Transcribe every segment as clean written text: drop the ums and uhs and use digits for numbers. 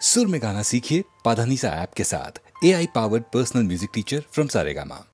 सुर में गाना सीखिए पाधानीसा ऐप के साथ। AI powered personal music teacher from Saregama.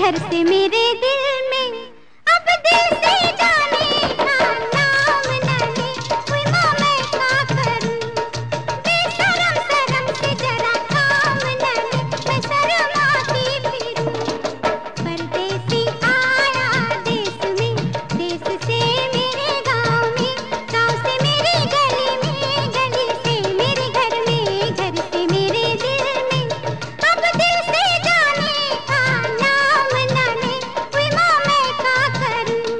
घर से मेरे दिल में, अब दिल से जाने का नाम न ले। कोई माँ मैं क्या करूं, बेशरम शर्म से जरा काम न ले, मैं शर्माती फिरूं। परदेसी आया देश में, देश से मेरे गाँव में, गाँव से मेरी गली में, गली से मेरे घर में, घर से मेरे दिल में, अब दिल से जाने का नाम न ले। कोई माँ मैं क्या करूं,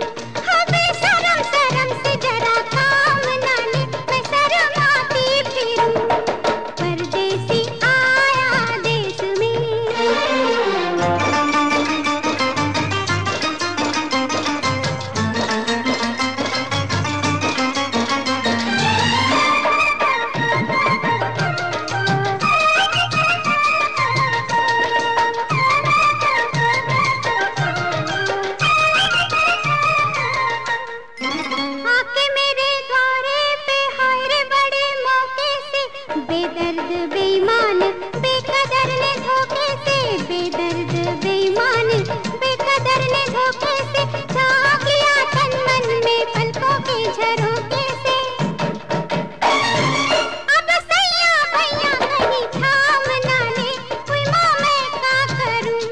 हाँ बेशरम शर्म से जरा काम न ले, मैं शर्माती फिरूं। परदेसी आया देश में। आके मेरे द्वारे पे हाय रे बड़े मौके से, बेदर्द बेईमान बेकदर ने धोखे से, बेदर्द बेईमान बेकदर ने धोखे से, झाँक लिया तन मन में पलकों के झरोखे से। अब सैया भैया कहीं थाम ना ले, कोई माँ मैं क्या करूं,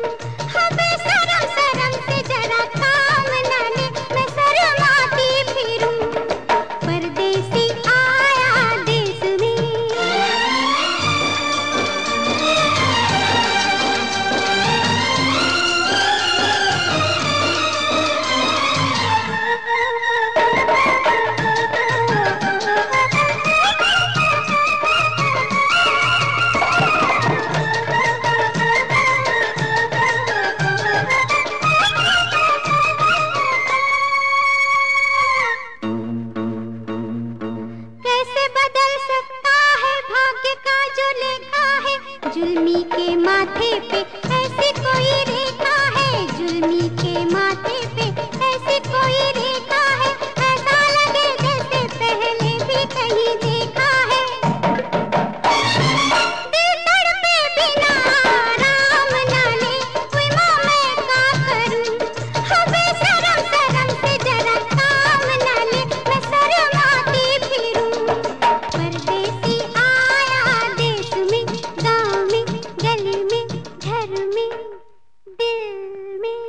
हाँ बेशरम शर्म से जरा काम ना ले, मैं शर्माती फिरूं। परदेसी आया देश में। कैसे बदल सकता है भाग्य का जो लेखा है, जुल्मी के माथे पे ऐसी कोई रेखा है, जुल्मी के माथे पे ऐसी कोई रेखा है, ऐसा लगे जैसे पहले भी कहीं देखा है। दिल तड़पे बिना आराम ना ले, कोई माँ मैं क्या करूं, हाँ बेशरम शर्म से जरा काम ना ले, मैं शर्माती फिरूं। परदेसी आया देश में, गाँव में, गली में, घर में, दिल में।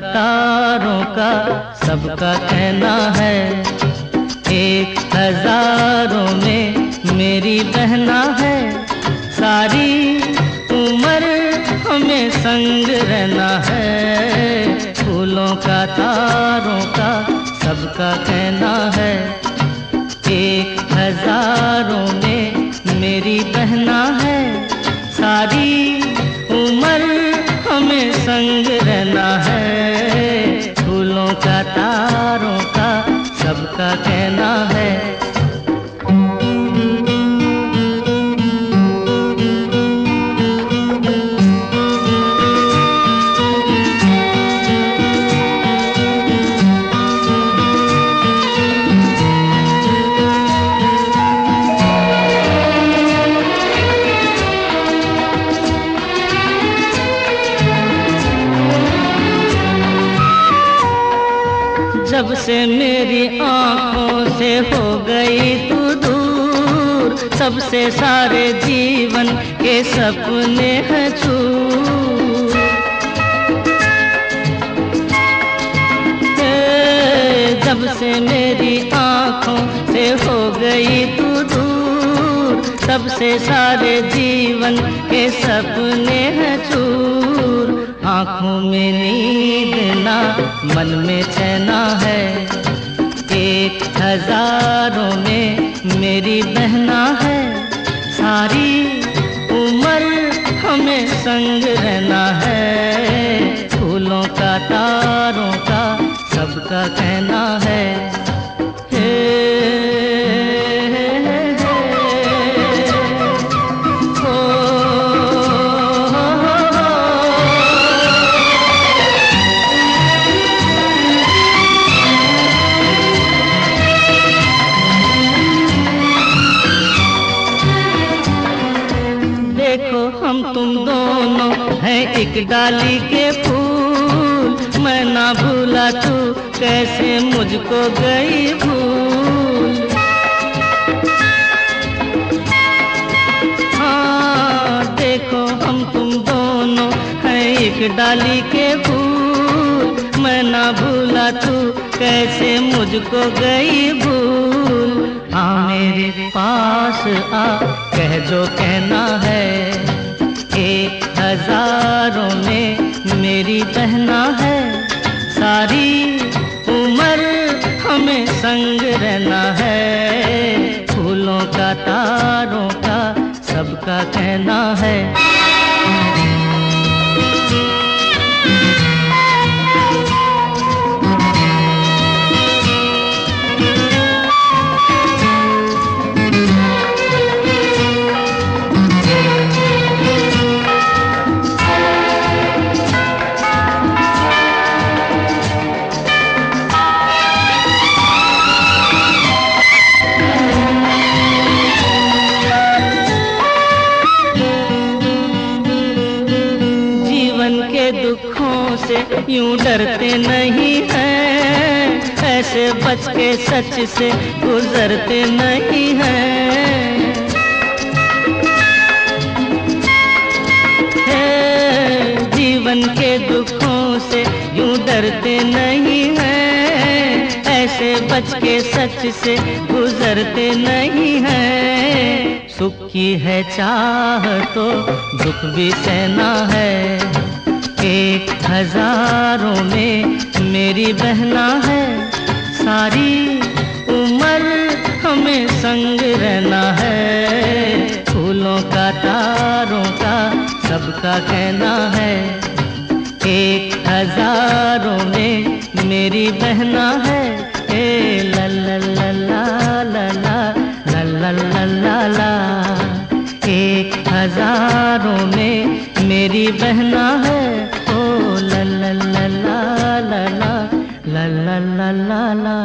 तारों का सबका कहना है, एक हजारों में मेरी बहना है, सारी उम्र हमें संग रहना है। फूलों का तारों का सबका कहना है, एक हजारों में मेरी बहना है, सारी उम्र हमें संग रहना है। फूलों का तारों का सबका कहना है। जब से मेरी आँखों से हो गई तू दूर, सबसे सारे जीवन के सपने हैं चूर। जब से मेरी आँखों से हो गई तू दूर, तब से सारे जीवन के सपने हैं चूर। आँखों में नींद ना, मन में चैना है, 1000 में मेरी बहना है। सारी उम्र हमें संग रहना है, फूलों का तारों का सबका कहना है। देखो हम तुम दोनों हैं एक डाली के फूल, मैं ना भूला तू कैसे मुझको गई भूल। हाँ देखो हम तुम दोनों हैं एक डाली के फूल, मैं ना भूला तू कैसे मुझको गई भूल। हाँ मेरे पास आ, कह जो कहना है, 1000 में मेरी बहना है। सारी उम्र हमें संग रहना है, फूलों का तारों का सबका कहना है। दुखों से यूं डरते नहीं हैं, ऐसे बच के सच से गुजरते नहीं हैं। जीवन के दुखों से यूं डरते नहीं हैं, ऐसे बच के सच से गुजरते नहीं हैं। सुख की है चाह तो दुख भी सहना है, 1000 में मेरी बहना है। सारी उम्र हमें संग रहना है, फूलों का तारों का सबका कहना है। 1000 में मेरी बहना है। ला ला ला ला ला ला ला ला ला ला, 1000 में मेरी बहना है। ओ ला ला ला ला ला ला ला ला ला ला।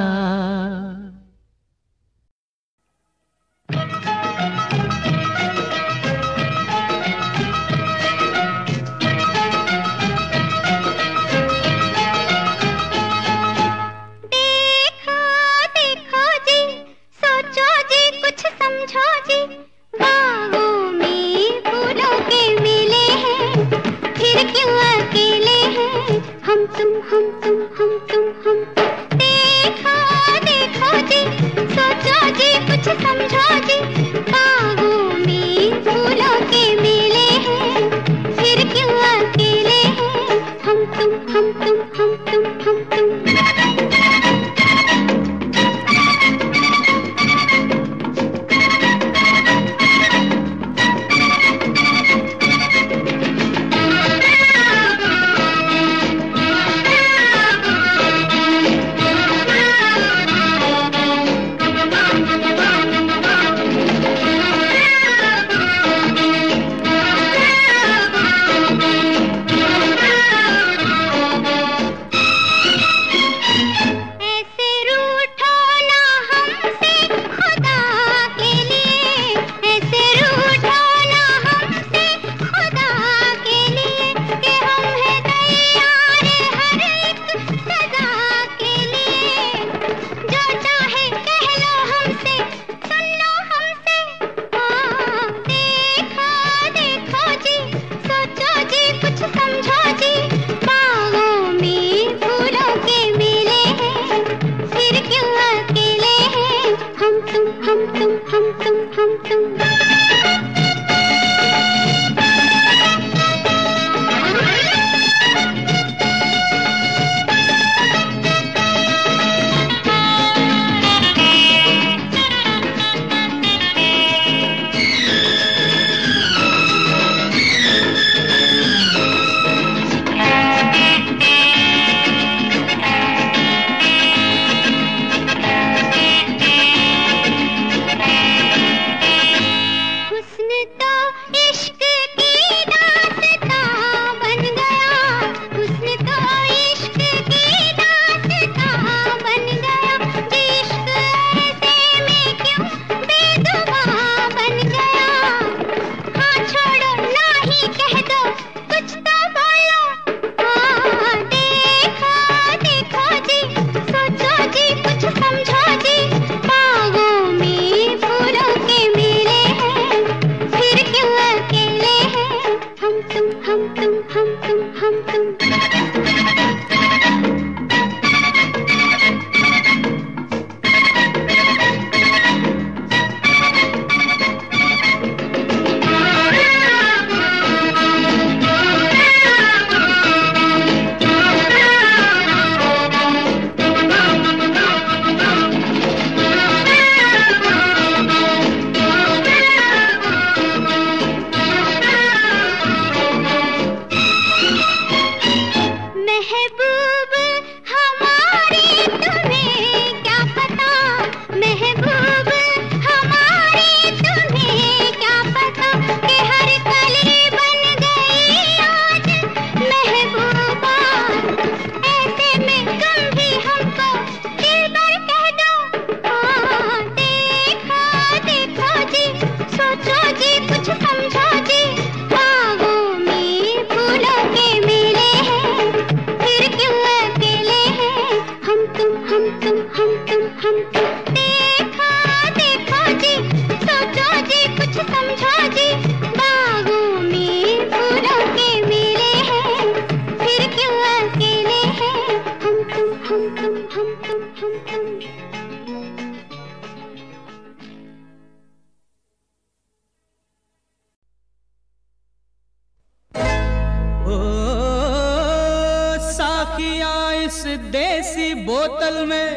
ऐसी बोतल में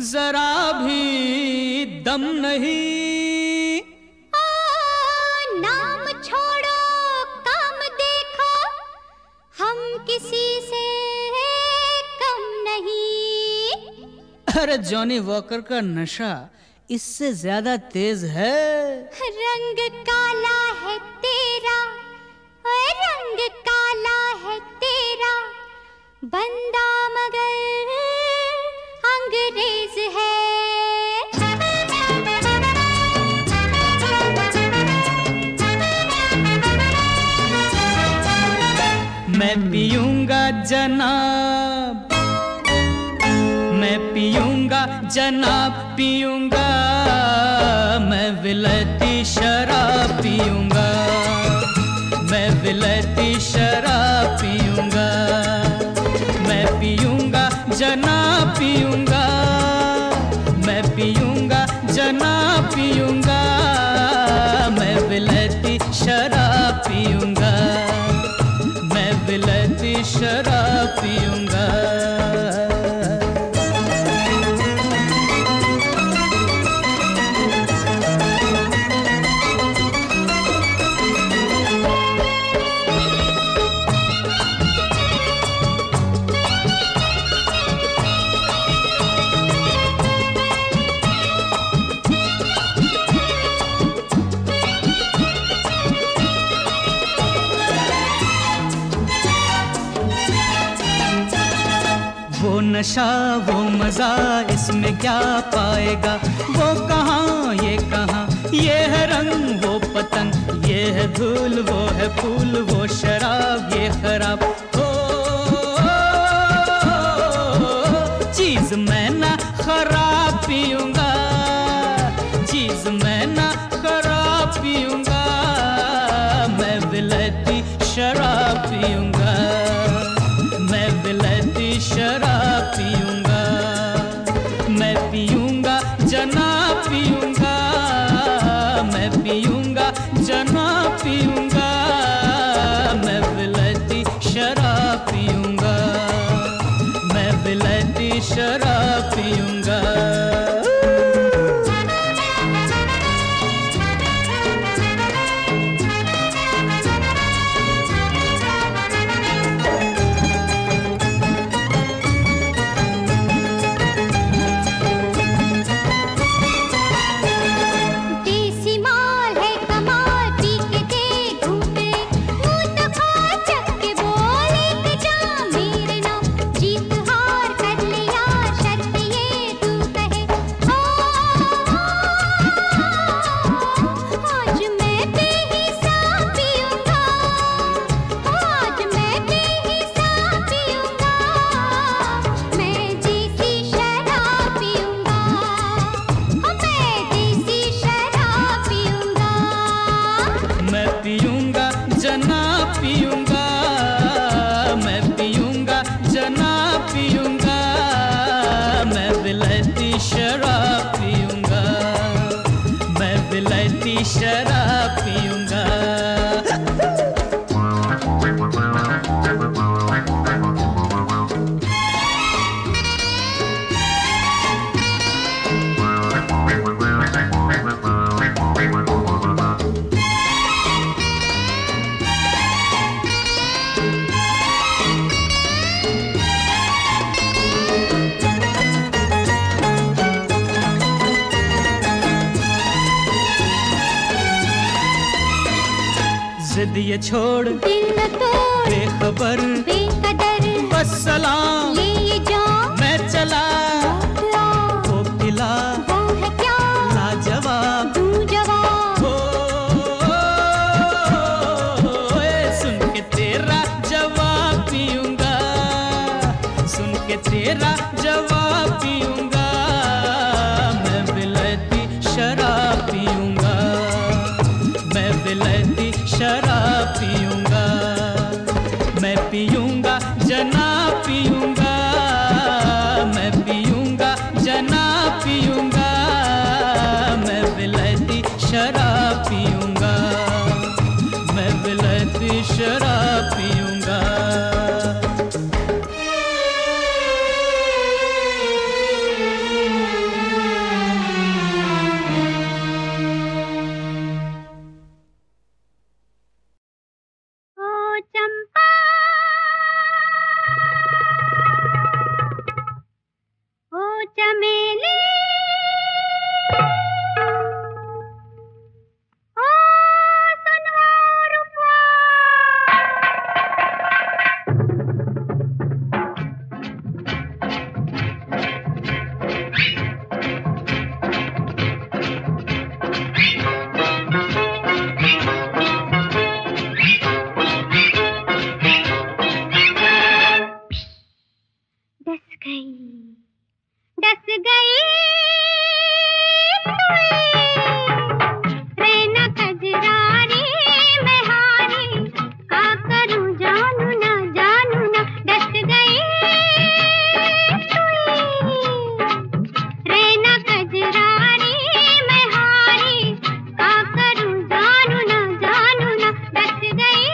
जरा भी दम नहीं। नाम छोड़ो काम देखो, हम किसी से कम नहीं। अरे जॉनी वॉकर का नशा इससे ज्यादा तेज है। रंग काला है तेरा, ओए रंग काला है तेरा, बंदा मगर अंग्रेज है। मैं पीऊंगा जनाब, मैं पीऊंगा जनाब, पीऊंगा मैं विलायती शराब पीऊंगा, मैं विलायती शराब पीऊंगा। मैं पीऊंगा जनाब, पीऊंगा मैं पीऊंगा जनाब, पीऊंगा मैं विलायती शराब पीऊंगा, मैं विलायती शराब पीऊंगा। वो नशा वो मजा इसमें क्या पाएगा, वो कहाँ ये कहाँ, ये है रंग वो पतंग, ये है धूल वो है फूल, वो शराब ये खराब। हो चीज मैं ना खराब पीऊंगा, चीज मैं ना खराब पीऊंगा, मैं विलायती शराब पीऊंगा, मैं विलायती शराब पीऊंगा। मैं पीऊंगा जनाब, पीऊंगा मैं पीऊंगा जनाब, पीऊंगा मैं विलायती शराब पीऊंगा, मैं विलायती शराब पीऊंगा। शराब पीऊंगा। जिद ये छोड़ दिल न तोड़, बेखबर बेकदर बस सलाम ये जाम मैं चला। वो खिला वो है क्या लाजवाब तू जवाब। सुन के तेरा जवाब पीऊंगा, सुन के तेरा जवाब पीऊंगा। मैं विलायती शराब पीऊंगा, मैं विलायती शराब पीऊंगा। मैं पीऊंगा जनाब पीऊंगा, मैं पीऊंगा जनाब पीऊंगा। मैं विलायती शराब पीऊंगा, मैं विलायती शराब पीऊंगा। डस गई रैना कजरारी मैं हारी का करूं जानू ना डस गई रैना कजरारी मैं हारी का करूं जानू ना डस गई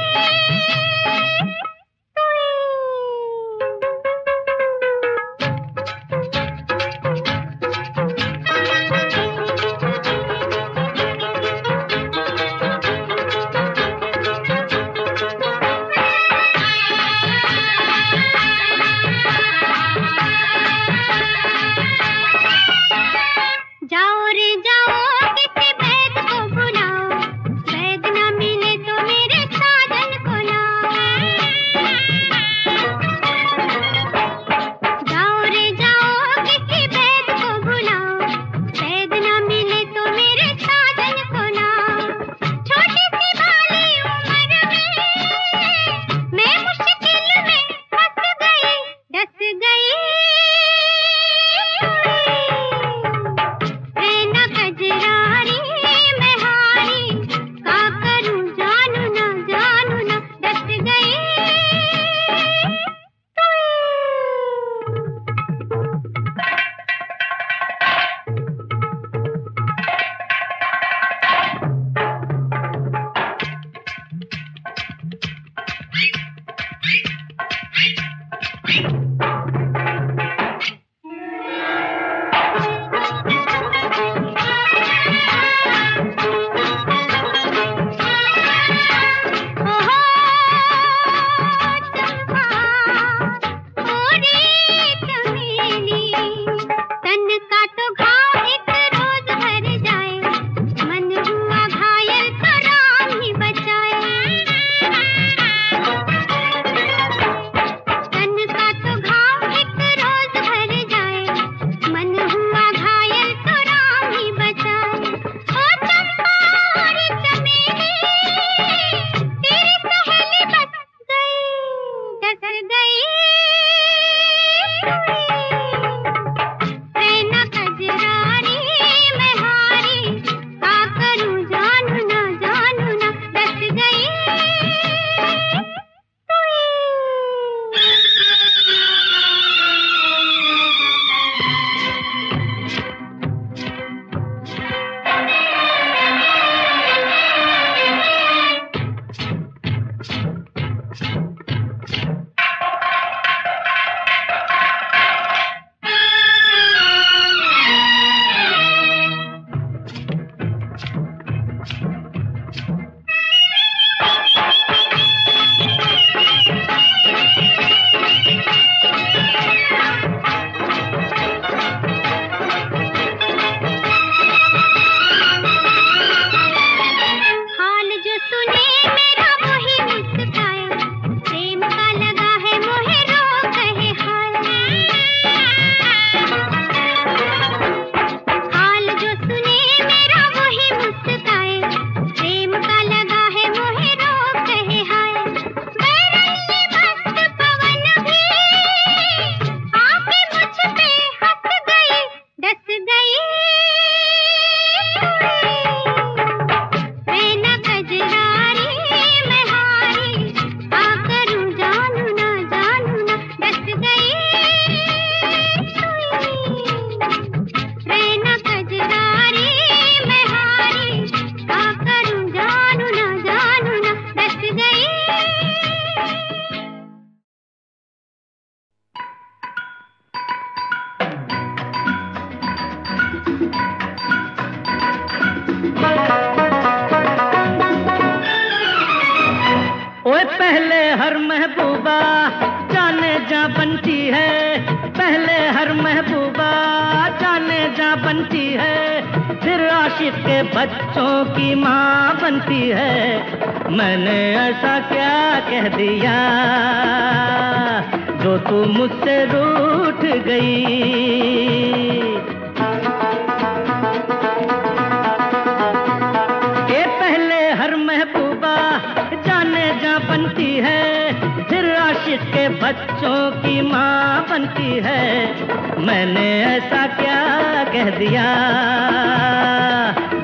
जाओ रे जाओ किसी वैद को बुलाओ वैद न मिले तो मेरे साजन को लाओ जाओ रे जाओ किसी वैद को बुलाओ वैद न मिले तो मेरे साजन को लाओ छोटी सी बाली उम्र में मैं मुश्किल में फंस गई डस गई रैना कजरारी मैं हारी का करूं जानू ना डस गई ओहो चंपा ओरे चमेली तन का तो घाव एक रोज भर जाए मन हुआ घायल तो राम ही बचाए तन का तो घाव एक रोज भर जाए मन हुआ घायल तो राम ही बचाए ओ चंपा और चमेली तेरी सहेली बच गई डस गई रैना कजरारी मैं हारी का करूं जानू ना डस गई हाल जो सुने मेरा वही मुस्काए प्रेम का लगा है मोहे रो कहे हाल हाल जो सुने मेरा वही मुस्काए प्रेम का लगा है मोहे रो कहे हाल बैरंगी मस्त पवन भी आके मुझ पे हंस गई डस गई रैना कजरारी मैं हारी का करूं जानू ना डस गई रैना कजरारी मैं हारी का करूं जानू ना डस गई ओए पहले हर महबूबा जाने जा बनती है पहले हर महबूबा जाने जा बनती है फिर आशिक के बच्चों की माँ बनती है मैंने ऐसा क्या कह दिया जो तू मुझसे रूठ गई बनती है फिर आशिक के बच्चों की माँ बनती है मैंने ऐसा क्या कह दिया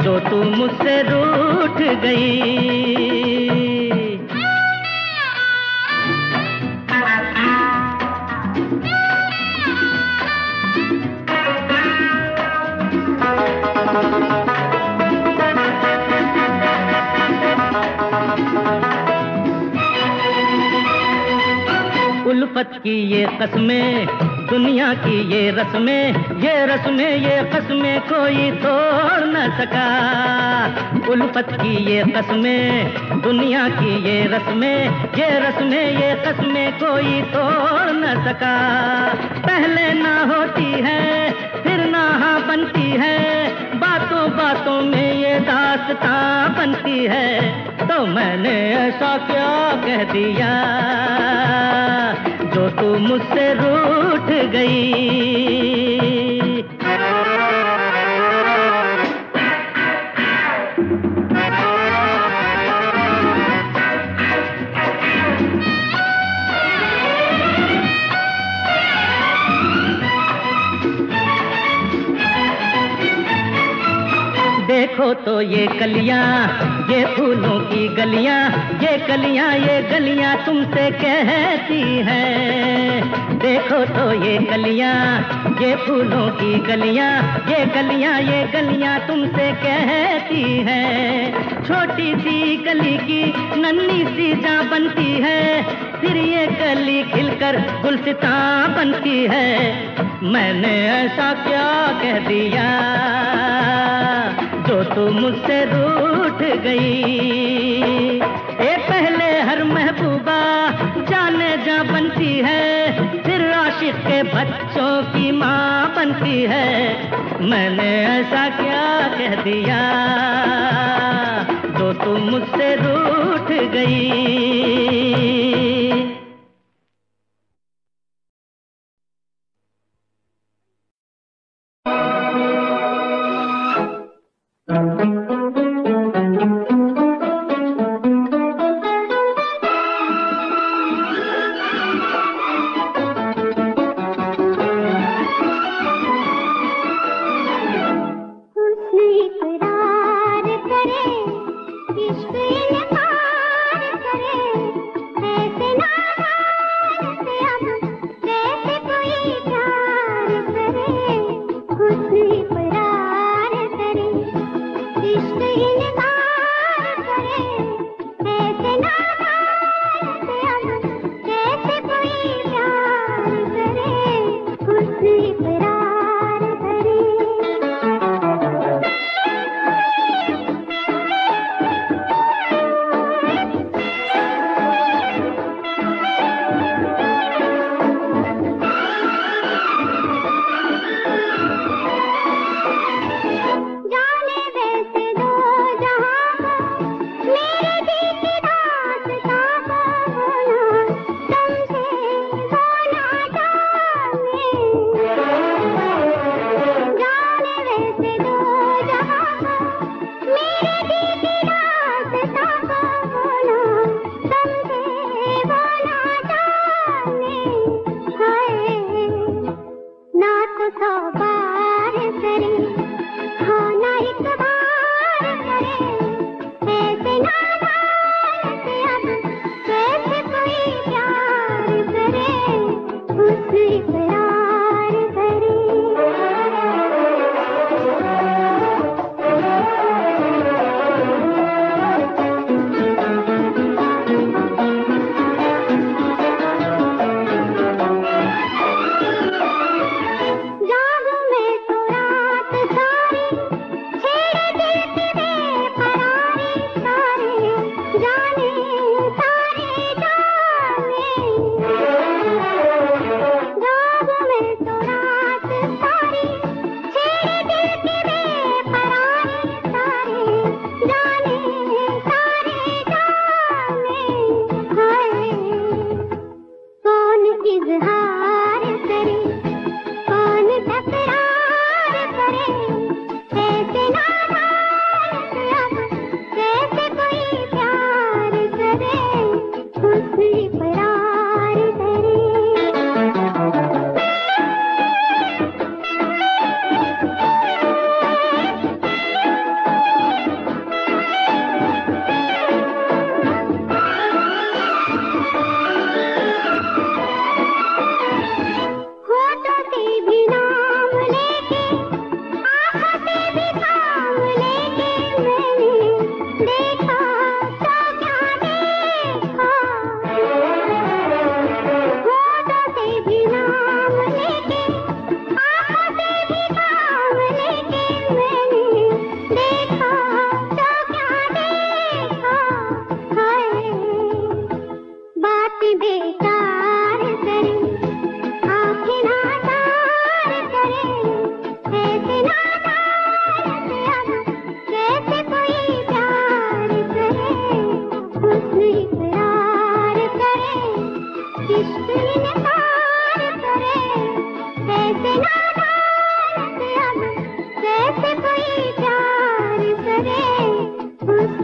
जो तू मुझसे रूठ गई। उल्फत की ये कस्में, दुनिया की ये रस्में, ये रस्में ये कस्में कोई तोड़ न सका। उल्फत की ये कस्में, दुनिया की ये रस्में, ये रस्में ये कस्में कोई तोड़ न सका। पहले ना होती है फिर ना हाँ बनती है, बातों बातों में ये दास्तां बनती है। तो मैंने ऐसा क्या कह दिया जो तू मुझसे रूठ गई। देखो तो ये कलियां, ये फूलों की गलियां, ये कलियां ये गलियां तुमसे कहती हैं। देखो तो ये कलियां, ये फूलों की गलियां, ये गलियां ये गलियां तुमसे कहती हैं। छोटी सी कली की नन्ही सी जा बनती है, फिर ये कली खिलकर गुलसितां बनती है। मैंने ऐसा क्या कह दिया जो तू मुझसे रूठ गई। ए पहले हर महबूबा जाने जा बनती है, फिर आशिक के बच्चों की माँ बनती है। मैंने ऐसा क्या कह दिया जो तू मुझसे रूठ गई।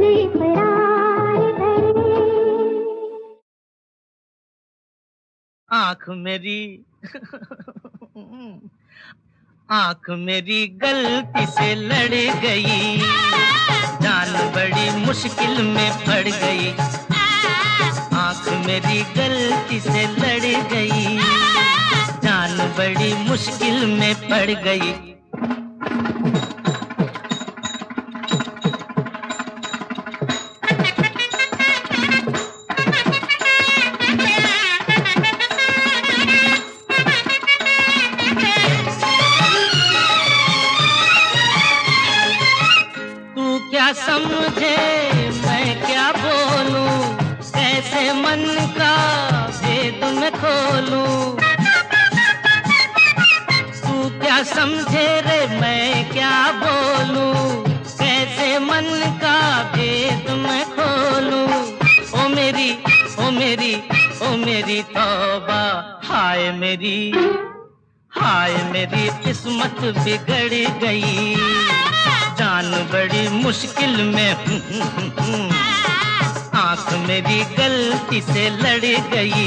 बेकरार करे। आँख मेरी आँख मेरी गलती से लड़ गई, जान बड़ी मुश्किल में पड़ गई। आँख मेरी गलती से लड़ गई, जान बड़ी मुश्किल में पड़ गई। क्या समझे मैं क्या बोलूं, कैसे मन का भेद मैं खोलूं। तू क्या समझे रे मैं क्या बोलूं, कैसे मन का भेद मैं खोलूं। ओ मेरी ओ मेरी ओ मेरी तौबा, हाय मेरी किस्मत बिगड़ गई, जान बड़ी मुश्किल में। आँख मेरी गलती से लड़ गई,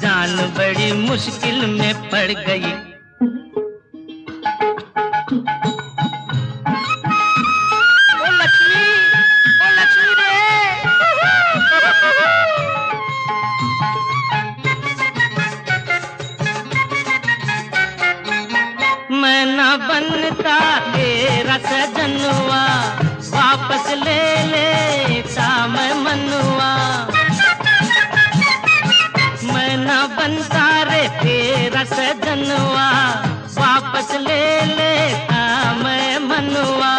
जान बड़ी मुश्किल में पड़ गई। ओ लक्ष्मी रे। मैं न बनता तेरा सजनवा, वापस ले लेता मैं मनवा। मैं न बनता रे तेरा सजनवा, वापस ले लेता मैं मनवा।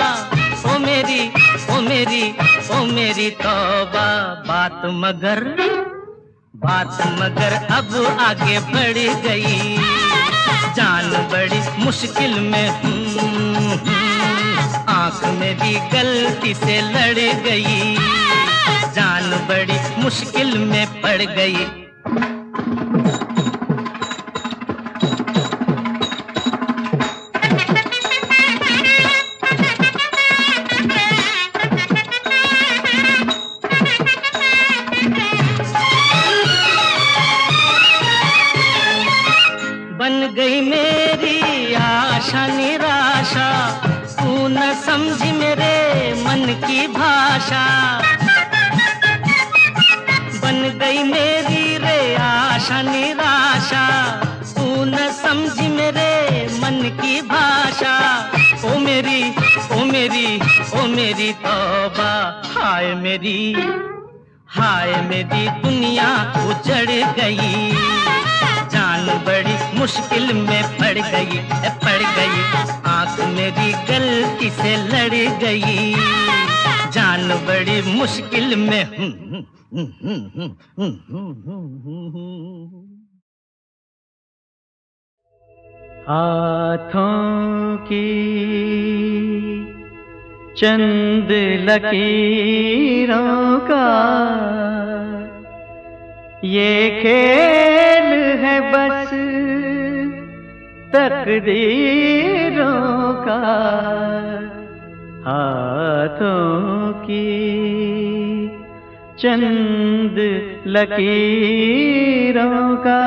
ओ मेरी तौबा, बात मगर अब आगे बढ़ गई, जान बड़ी मुश्किल में। आँख मेरी गलती से लड़ गई, जान बड़ी मुश्किल में पड़ गई। बन गई मेरी आशा निराशा, तू न समझी मेरे मन की भाषा। बन गई मेरी रे आशा निराशा, तू न समझी मेरे मन की भाषा। ओ मेरी तौबा, हाय मेरी दुनिया उजड़ गई, जान बड़ी मुश्किल में पड़ गई। आँख मेरी गलती से लड़ गई, जान बड़ी मुश्किल में। हाथों की चंद लकीरों का ये खेल है बस तकदीरों का। हाथों की चंद लकीरों का